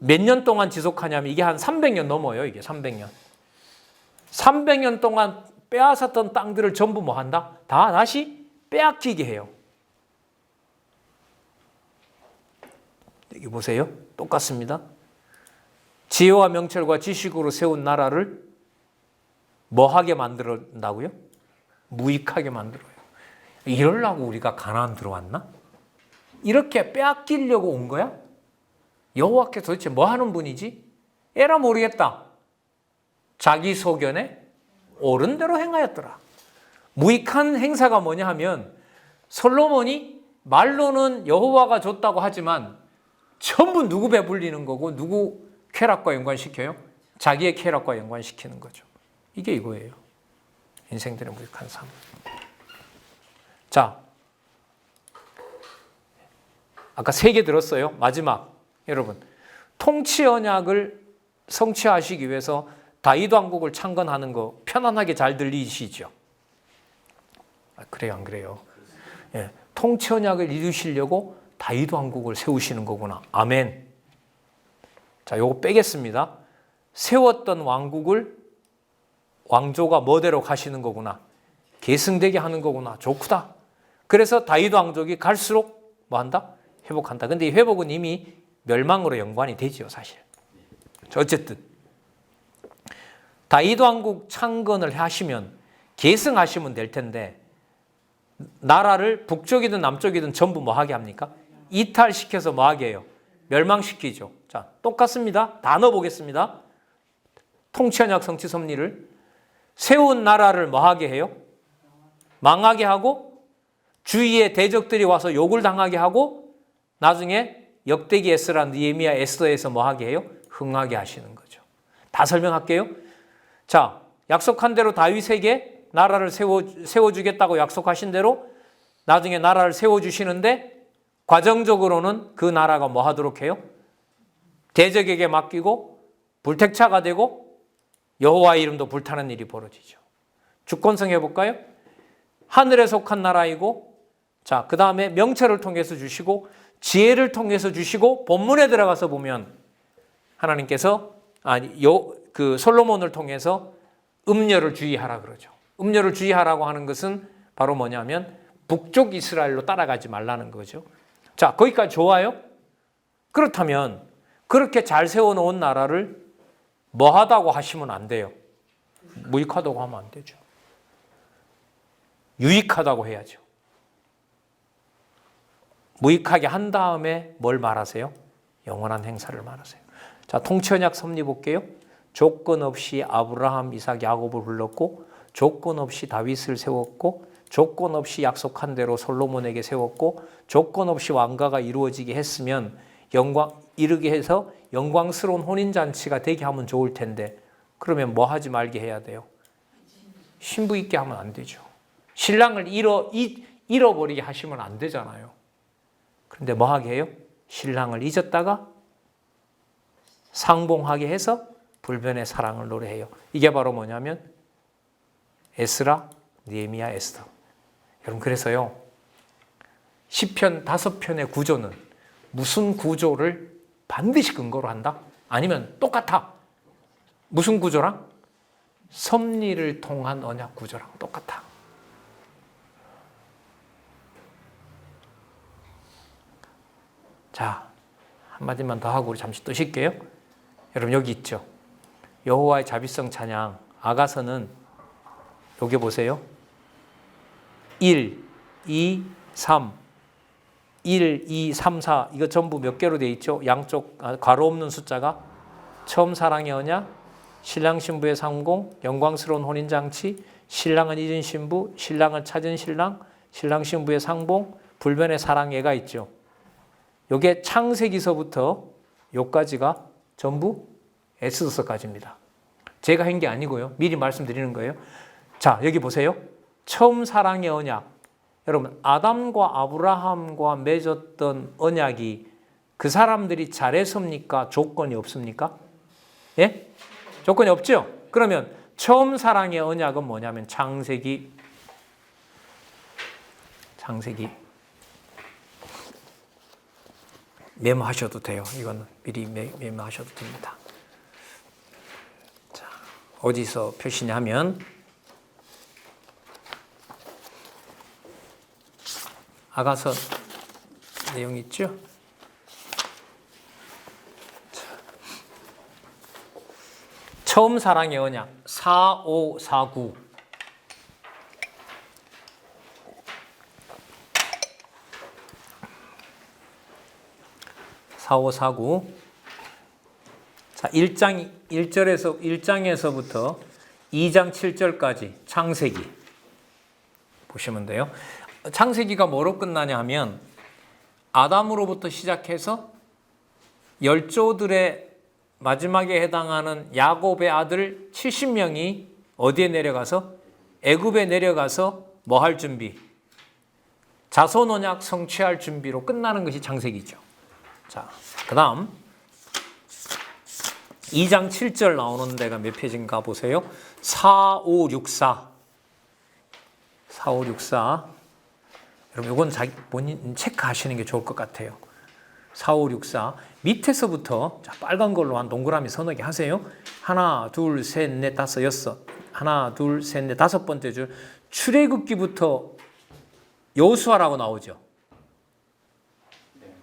몇 년 동안 지속하냐면 이게 한 300년 넘어요. 이게 300년. 300년 동안 빼앗았던 땅들을 전부 뭐 한다? 다 다시 빼앗기게 해요. 여기 보세요. 똑같습니다. 지혜와 명철과 지식으로 세운 나라를 뭐하게 만든다고요? 무익하게 만들어요. 이러려고 우리가 가나안 들어왔나? 이렇게 빼앗기려고 온 거야? 여호와께서 도대체 뭐 하는 분이지? 에라 모르겠다. 자기 소견에 옳은 대로 행하였더라. 무익한 행사가 뭐냐 하면 솔로몬이 말로는 여호와가 줬다고 하지만 전부 누구 배불리는 거고 누구 쾌락과 연관시켜요? 자기의 쾌락과 연관시키는 거죠. 이게 이거예요. 인생들의 무익한 삶. 자, 아까 3개 들었어요. 마지막. 여러분, 통치 언약을 성취하시기 위해서 다윗 왕국을 창건하는 거 편안하게 잘 들리시죠? 그래요, 안 그래요? 예, 통치 언약을 이루시려고 다윗 왕국을 세우시는 거구나. 아멘. 자, 요거 빼겠습니다. 세웠던 왕국을 왕조가 뭐대로 가시는 거구나. 계승되게 하는 거구나. 좋구나. 그래서 다윗 왕족이 갈수록 뭐 한다? 회복한다. 근데 이 회복은 이미 멸망으로 연관이 되죠, 사실. 어쨌든 다윗 왕국 창건을 하시면 계승하시면 될 텐데 나라를 북쪽이든 남쪽이든 전부 뭐 하게 합니까? 이탈시켜서 뭐 하게 해요? 멸망시키죠. 자, 똑같습니다. 다 넣어보겠습니다. 통치언약 성취 섭리를 세운 나라를 뭐 하게 해요? 망하게 하고 주위에 대적들이 와서 욕을 당하게 하고 나중에 역대기 에스라, 느헤미야, 에스더에서 뭐 하게 해요? 흥하게 하시는 거죠. 다 설명할게요. 자, 약속한 대로 다윗에게 나라를 세워주겠다고 약속하신 대로 나중에 나라를 세워주시는데 과정적으로는 그 나라가 뭐 하도록 해요? 대적에게 맡기고 불택차가 되고 여호와의 이름도 불타는 일이 벌어지죠. 주권성 해볼까요? 하늘에 속한 나라이고, 자, 그 다음에 명철을 통해서 주시고 지혜를 통해서 주시고, 본문에 들어가서 보면 하나님께서 솔로몬을 통해서 음녀를 주의하라 그러죠. 음녀를 주의하라고 하는 것은 바로 뭐냐면 북쪽 이스라엘로 따라가지 말라는 거죠. 자, 거기까지 좋아요? 그렇다면 그렇게 잘 세워놓은 나라를 뭐하다고 하시면 안 돼요. 무익하다고 하면 안 되죠. 유익하다고 해야죠. 무익하게 한 다음에 뭘 말하세요? 영원한 행사를 말하세요. 자, 통치언약 섭리 볼게요. 조건 없이 아브라함, 이삭, 야곱을 불렀고 조건 없이 다윗을 세웠고 조건 없이 약속한 대로 솔로몬에게 세웠고 조건 없이 왕가가 이루어지게 했으면 이르게 해서 영광스러운 혼인잔치가 되게 하면 좋을 텐데 그러면 뭐 하지 말게 해야 돼요? 신부 있게 하면 안 되죠. 신랑을 잃어버리게 하시면 안 되잖아요. 그런데 뭐 하게 해요? 신랑을 잊었다가 상봉하게 해서 불변의 사랑을 노래해요. 이게 바로 뭐냐면 에스라, 느헤미야, 에스더. 여러분 그래서요. 시편 5편의 구조는 무슨 구조를 반드시 근거로 한다? 아니면 똑같아. 무슨 구조랑? 섭리를 통한 언약 구조랑 똑같아. 자, 한마디만 더 하고 우리 잠시 또 쉴게요. 여러분 여기 있죠. 여호와의 자비성 찬양 아가서는 여기 보세요. 1, 2, 3 1, 2, 3, 4 이거 전부 몇 개로 되어 있죠? 양쪽 괄호 없는 숫자가 처음 사랑의 언약, 신랑 신부의 상공, 영광스러운 혼인잔치, 신랑은 잊은 신부, 신랑을 찾은 신랑, 신랑 신부의 상봉, 불변의 사랑애가 있죠. 이게 창세기서부터 여기까지가 전부 에스더서까지입니다. 제가 한 게 아니고요. 미리 말씀드리는 거예요. 자, 여기 보세요. 처음 사랑의 언약. 여러분, 아담과 아브라함과 맺었던 언약이 그 사람들이 잘했습니까? 조건이 없습니까? 예? 조건이 없죠? 그러면 처음 사랑의 언약은 뭐냐면 창세기 메모하셔도 돼요. 이거는 미리 메모하셔도 됩니다. 자, 어디서 표시냐 하면 아가서 내용 있죠? 자, 처음 사랑의 언약 4549 4549 자, 1장에서부터 2장 7절까지 창세기 보시면 돼요. 창세기가 뭐로 끝나냐 하면 아담으로부터 시작해서 열조들의 마지막에 해당하는 야곱의 아들 70명이 어디에 내려가서? 애굽에 내려가서 뭐 할 준비? 자손 언약 성취할 준비로 끝나는 것이 창세기죠. 자, 그 다음 2장 7절 나오는 데가 몇 페이지인가 보세요. 4564 여러분 이건 본인 체크하시는 게 좋을 것 같아요. 4564 밑에서부터 자, 빨간 걸로 한 동그라미 서너 개 하세요. 하나, 둘, 셋, 넷, 다섯, 여섯. 하나, 둘, 셋, 넷, 다섯 번째 줄 출애굽기부터 여호수아라고 나오죠.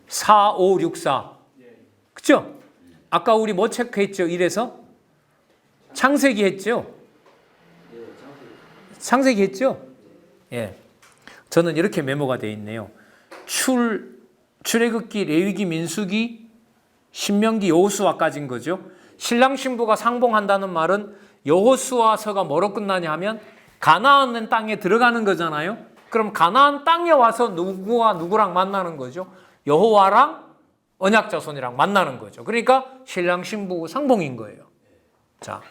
4564 그죠? 아까 우리 뭐 체크했죠? 이래서 창세기 했죠? 창세기 했죠? 예. 저는 이렇게 메모가 되어 있네요. 출애굽기, 레위기, 민수기, 신명기, 여호수아까지인 거죠. 신랑 신부가 상봉한다는 말은 여호수아서가 뭐로 끝나냐 하면 가나안 땅에 들어가는 거잖아요. 그럼 가나안 땅에 와서 누구와 누구랑 만나는 거죠? 여호와랑 언약자손이랑 만나는 거죠. 그러니까 신랑 신부 상봉인 거예요. 자,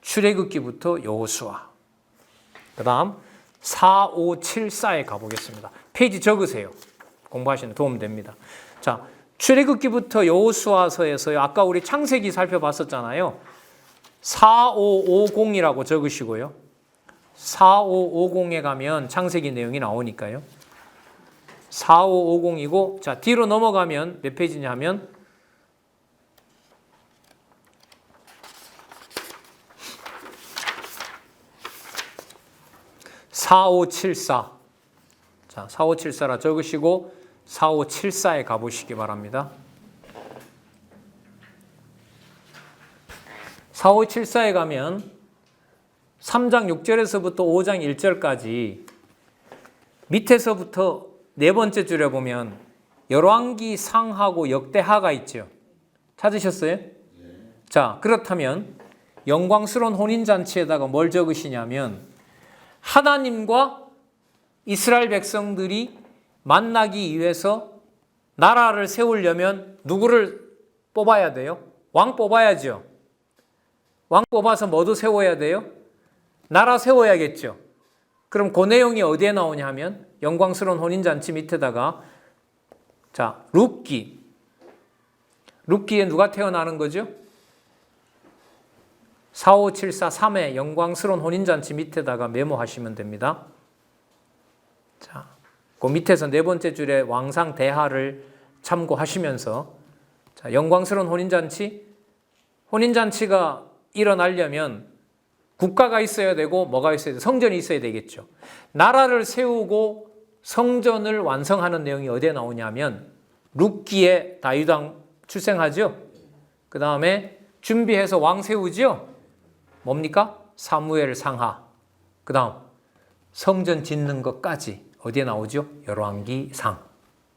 출애굽기부터 여호수아. 그 다음 4574에 가보겠습니다. 페이지 적으세요. 공부하시는 데 도움 됩니다. 자, 출애굽기부터 여호수아서에서요. 아까 우리 창세기 살펴봤었잖아요. 4550이라고 적으시고요. 4550에 가면 창세기 내용이 나오니까요. 4550이고 자, 뒤로 넘어가면 몇 페이지냐 하면 4574. 자, 4574라 적으시고 4574에 가보시기 바랍니다. 4574에 가면 3장 6절에서부터 5장 1절까지 밑에서부터 네 번째 줄에 보면 열왕기 상하고 역대하가 있죠. 찾으셨어요? 자, 그렇다면 영광스러운 혼인잔치에다가 뭘 적으시냐면 하나님과 이스라엘 백성들이 만나기 위해서 나라를 세우려면 누구를 뽑아야 돼요? 왕 뽑아야죠. 왕 뽑아서 뭐도 세워야 돼요? 나라 세워야겠죠. 그럼 그 내용이 어디에 나오냐 하면 영광스러운 혼인잔치 밑에다가 자, 룻기에 누가 태어나는 거죠? 4574 3회 영광스러운 혼인잔치 밑에다가 메모하시면 됩니다. 자, 그 밑에서 네 번째 줄에 왕상 대하를 참고하시면서 자, 영광스러운 혼인잔치가 일어나려면 국가가 있어야 되고 뭐가 있어야 돼? 성전이 있어야 되겠죠. 나라를 세우고 성전을 완성하는 내용이 어디에 나오냐면 룻기에 다윗왕 출생하죠. 그 다음에 준비해서 왕 세우죠. 뭡니까? 사무엘 상하. 그 다음 성전 짓는 것까지 어디에 나오죠? 열왕기 상.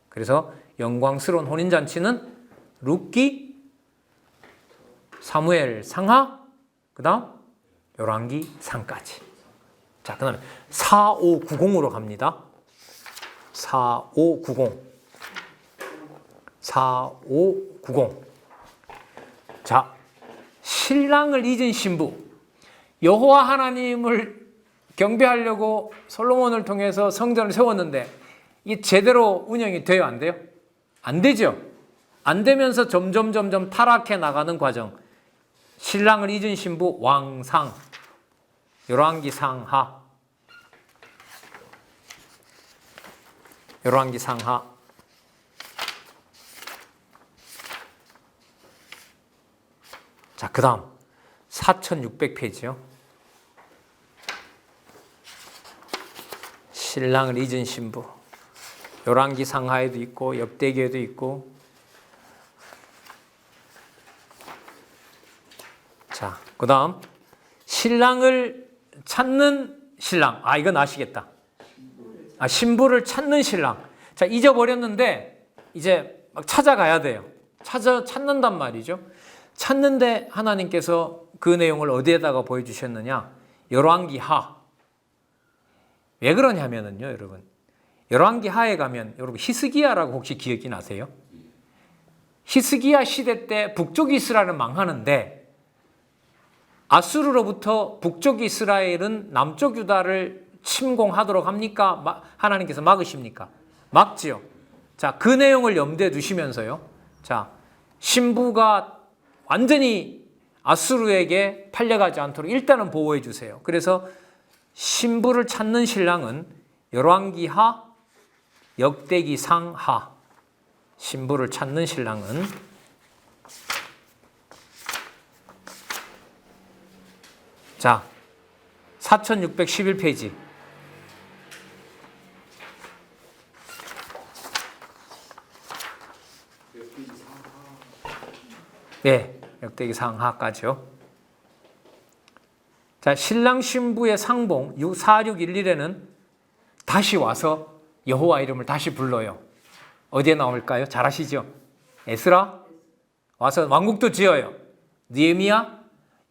그래서 영광스러운 혼인잔치는 룻기, 사무엘 상하, 그 다음 열왕기 상까지. 자, 그 다음에 4590으로 갑니다. 4590. 자, 신랑을 잊은 신부. 여호와 하나님을 경배하려고 솔로몬을 통해서 성전을 세웠는데 이게 제대로 운영이 돼요, 안 돼요? 안 되죠. 안 되면서 점점 타락해 나가는 과정. 신랑을 잊은 신부 왕상. 열왕기 상하. 열왕기 상하. 자, 그 다음 4600페이지요. 신랑을 잊은 신부. 열왕기 상하에도 있고 역대기에도 있고. 자, 그 다음 신랑을 찾는 신랑. 아, 이건 아시겠다. 아, 신부를 찾는 신랑. 자, 잊어버렸는데 이제 막 찾아가야 돼요. 찾는단 말이죠. 찾는데 하나님께서 그 내용을 어디에다가 보여주셨느냐? 열왕기 하. 왜 그러냐면요, 여러분. 열왕기 하에 가면 여러분 히스기야라고 혹시 기억이 나세요? 히스기야 시대 때 북쪽 이스라엘은 망하는데 아수르로부터 북쪽 이스라엘은 남쪽 유다를 침공하도록 합니까? 하나님께서 막으십니까? 막지요. 자, 그 내용을 염두에 두시면서요. 자, 신부가 완전히 아수르에게 팔려가지 않도록 일단은 보호해 주세요. 그래서 신부를 찾는 신랑은 열왕기 하, 역대기 상하. 신부를 찾는 신랑은 자, 4611페이지. 네, 역대기 상하까지요. 자, 신랑 신부의 상봉 4611에는 다시 와서 여호와 이름을 다시 불러요. 어디에 나올까요? 잘 아시죠? 에스라 와서 왕국도 지어요. 느헤미야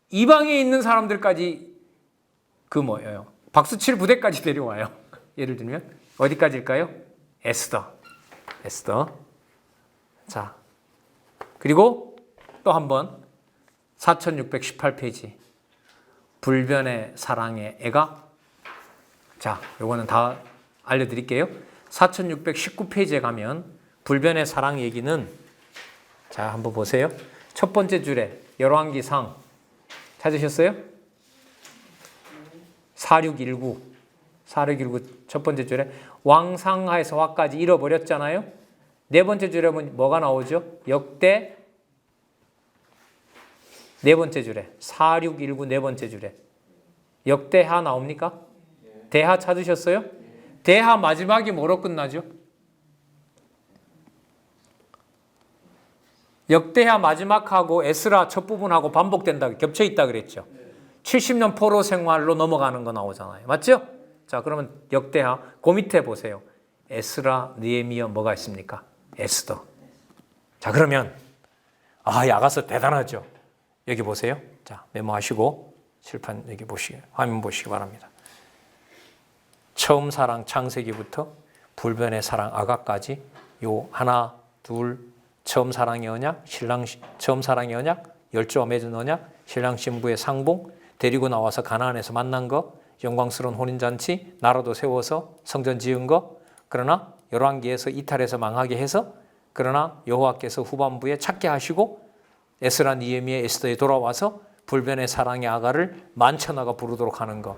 이방에 있는 사람들까지 박수칠 부대까지 데려와요. 예를 들면 어디까지일까요? 에스더. 자, 그리고 또 한 번 4618페이지 불변의 사랑의 애가. 자, 요거는 다 알려드릴게요. 4619페이지에 가면 불변의 사랑 얘기는 자, 한번 보세요. 첫 번째 줄에 열왕기 상 찾으셨어요? 4619 첫 번째 줄에 왕상하에서 화까지 잃어버렸잖아요. 네 번째 줄에 뭐가 나오죠? 역대 네 번째 줄에 4619 네 번째 줄에 역대하 나옵니까? 대하 찾으셨어요? 대하 마지막이 뭐로 끝나죠? 역대하 마지막하고 에스라 첫 부분하고 반복된다, 겹쳐 있다 그랬죠. 70년 포로 생활로 넘어가는 거 나오잖아요. 맞죠? 자, 자, 그러면 역대하 그 밑에 보세요. 에스라, 느헤미야 뭐가 있습니까? 에스더. 자, 그러면 이 아가서 대단하죠. 여기 보세요. 자, 메모하시고 칠판 여기 보시기, 화면 보시기 바랍니다. 처음 사랑 창세기부터 불변의 사랑 아가까지 요 하나, 둘, 처음 사랑의 언약, 신랑 처음 사랑의 언약, 열조와 맺은 언약, 신랑 신부의 상봉, 데리고 나와서 가나안에서 만난 거, 영광스러운 혼인잔치, 나라도 세워서 성전 지은 거, 그러나 열왕기에서 이탈해서 망하게 해서, 그러나 여호와께서 후반부에 찾게 하시고 에스라, 느헤미야, 에스더에 돌아와서 불변의 사랑의 아가를 만천하가 부르도록 하는 거.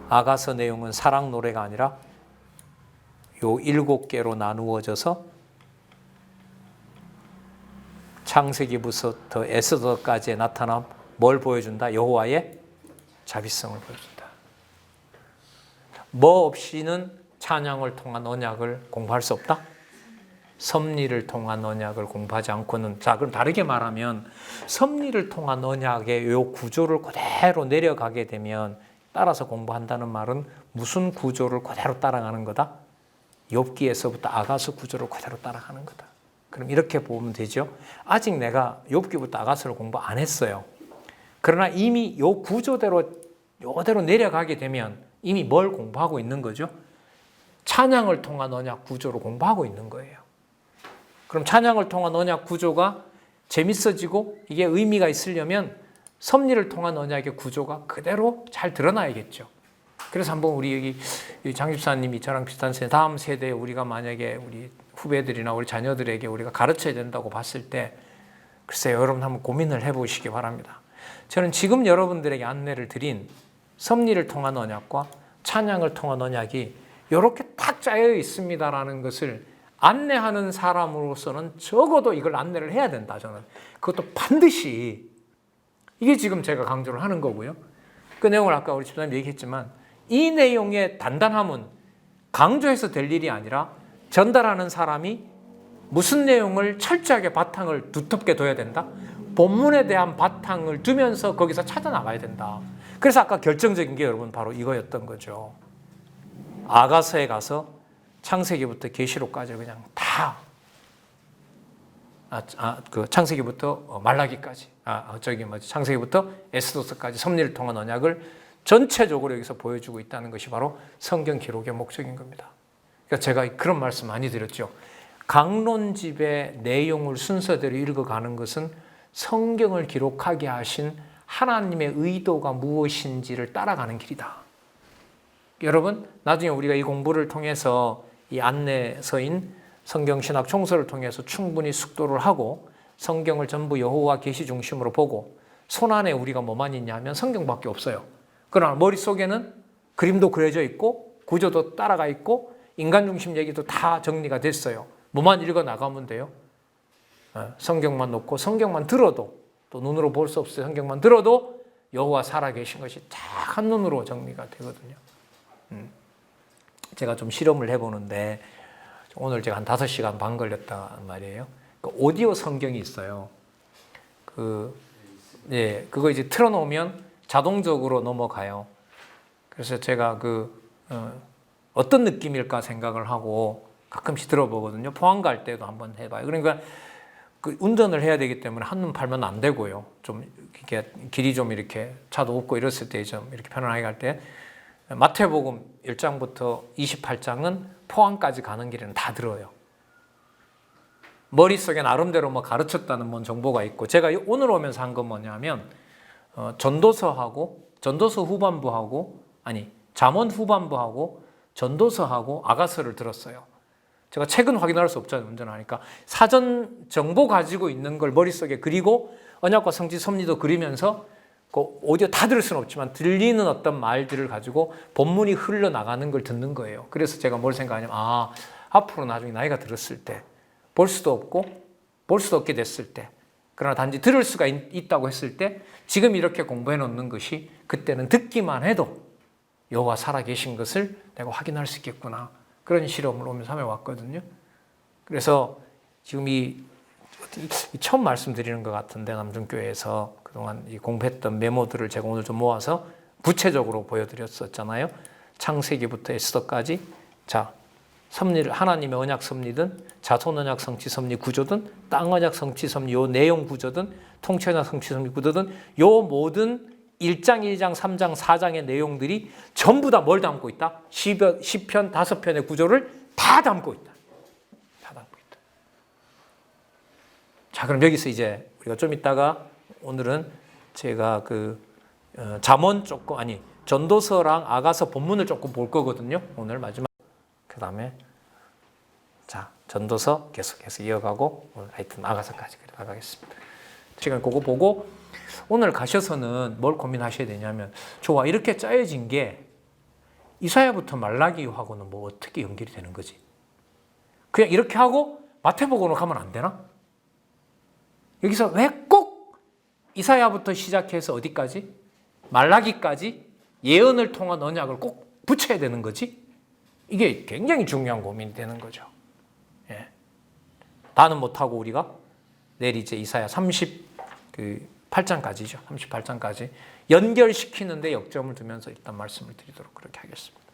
아가서 내용은 사랑 노래가 아니라 요 7개로 나누어져서 창세기부터 에스더까지의 나타남 뭘 보여준다? 여호와의 자비성을 보여준다. 뭐 없이는 찬양을 통한 언약을 공부할 수 없다? 섭리를 통한 언약을 공부하지 않고는, 자, 그럼 다르게 말하면 섭리를 통한 언약의 요 구조를 그대로 내려가게 되면, 따라서 공부한다는 말은 무슨 구조를 그대로 따라가는 거다? 욥기에서부터 아가서 구조를 그대로 따라가는 거다. 그럼 이렇게 보면 되죠. 아직 내가 욥기부터 아가서를 공부 안 했어요. 그러나 이미 요 구조대로 요대로 내려가게 되면 이미 뭘 공부하고 있는 거죠? 찬양을 통한 언약 구조를 공부하고 있는 거예요. 그럼 찬양을 통한 언약 구조가 재밌어지고 이게 의미가 있으려면 섭리를 통한 언약의 구조가 그대로 잘 드러나야겠죠. 그래서 한번 우리 여기 장 집사님이 저랑 비슷한 세대, 다음 세대에 우리가 만약에 우리 후배들이나 우리 자녀들에게 우리가 가르쳐야 된다고 봤을 때, 글쎄요, 여러분 한번 고민을 해보시기 바랍니다. 저는 지금 여러분들에게 안내를 드린 섭리를 통한 언약과 찬양을 통한 언약이 이렇게 딱 짜여 있습니다라는 것을 안내하는 사람으로서는 적어도 이걸 안내를 해야 된다. 저는 그것도 반드시, 이게 지금 제가 강조를 하는 거고요. 그 내용을 아까 우리 집사님 얘기했지만 이 내용의 단단함은 강조해서 될 일이 아니라 전달하는 사람이 무슨 내용을 철저하게 바탕을 두텁게 둬야 된다. 본문에 대한 바탕을 두면서 거기서 찾아 나가야 된다. 그래서 아까 결정적인 게 여러분 바로 이거였던 거죠. 아가서에 가서 창세기부터 계시록까지 그냥 다 그 창세기부터 말라기까지 창세기부터 에스더서까지 섭리를 통한 언약을 전체적으로 여기서 보여주고 있다는 것이 바로 성경 기록의 목적인 겁니다. 그러니까 제가 그런 말씀 많이 드렸죠. 강론집의 내용을 순서대로 읽어가는 것은 성경을 기록하게 하신 하나님의 의도가 무엇인지를 따라가는 길이다. 여러분, 나중에 우리가 이 공부를 통해서 이 안내서인 성경신학 총서를 통해서 충분히 숙도를 하고 성경을 전부 여호와 계시 중심으로 보고 손안에 우리가 뭐만 있냐면 성경밖에 없어요. 그러나 머릿속에는 그림도 그려져 있고 구조도 따라가 있고 인간 중심 얘기도 다 정리가 됐어요. 뭐만 읽어 나가면 돼요. 성경만 놓고 성경만 들어도, 또 눈으로 볼 수 없어요. 성경만 들어도 여호와 살아계신 것이 딱 한눈으로 정리가 되거든요. 제가 좀 실험을 해보는데 오늘 제가 한 5시간 반 걸렸단 말이에요. 그 오디오 성경이 있어요. 그거 이제 틀어놓으면 자동적으로 넘어가요. 그래서 제가 어떤 느낌일까 생각을 하고 가끔씩 들어보거든요. 포항 갈 때도 한번 해봐요. 그러니까 그 운전을 해야 되기 때문에 한눈 팔면 안 되고요. 좀 이렇게 길이 좀 이렇게 차도 없고 이랬을 때 좀 이렇게 편안하게 갈 때 마태복음 1장부터 28장은 포항까지 가는 길에는 다 들어요. 머릿속에 나름대로 뭐 가르쳤다는 뭔 정보가 있고, 제가 오늘 오면서 한 건 뭐냐면 전도서 후반부하고 잠언 후반부하고 전도서하고 아가서를 들었어요. 제가 책은 확인할 수 없잖아요. 운전하니까. 사전 정보 가지고 있는 걸 머릿속에 그리고 언약과 성지 섭리도 그리면서 그 오디오 다 들을 수는 없지만 들리는 어떤 말들을 가지고 본문이 흘러나가는 걸 듣는 거예요. 그래서 제가 뭘 생각하냐면 앞으로 나중에 나이가 들었을 때 볼 수도 없고 볼 수도 없게 됐을 때, 그러나 단지 들을 수가 있다고 했을 때 지금 이렇게 공부해 놓는 것이 그때는 듣기만 해도 여호와 살아계신 것을 내가 확인할 수 있겠구나. 그런 실험을 오면서 하며 왔거든요. 그래서 지금 처음 말씀드리는 것 같은데, 남중교회에서 그동안 공부했던 메모들을 제가 오늘 좀 모아서 구체적으로 보여드렸었잖아요. 창세기부터 에스더까지 자 섭리를 하나님의 언약 섭리든 자손 언약 성취 섭리 구조든 땅 언약 성취 섭리 요 내용 구조든 통치 언약 성취 섭리 구조든 요 모든 1장, 2장, 3장, 4장의 내용들이 전부 다 뭘 담고 있다? 시편 5편의 구조를 다 담고 있다. 다 담고 있다. 자, 그럼 여기서 이제 우리가 좀 이따가 오늘은 제가 잠언 조금 전도서랑 아가서 본문을 조금 볼 거거든요. 오늘 마지막. 그다음에 자, 전도서 계속해서 이어가고 오늘 하여튼 아가서까지 나가겠습니다. 시간 그거 보고 오늘 가셔서는 뭘 고민하셔야 되냐면 좋아 이렇게 짜여진 게 이사야부터 말라기하고는 뭐 어떻게 연결이 되는 거지? 그냥 이렇게 하고 마태복음으로 가면 안 되나? 여기서 왜 꼭 이사야부터 시작해서 어디까지? 말라기까지 예언을 통한 언약을 꼭 붙여야 되는 거지? 이게 굉장히 중요한 고민이 되는 거죠. 예. 다는 못하고 우리가 내일 이제 이사야 38장까지죠. 38장까지 연결시키는데 역점을 두면서 일단 말씀을 드리도록 그렇게 하겠습니다.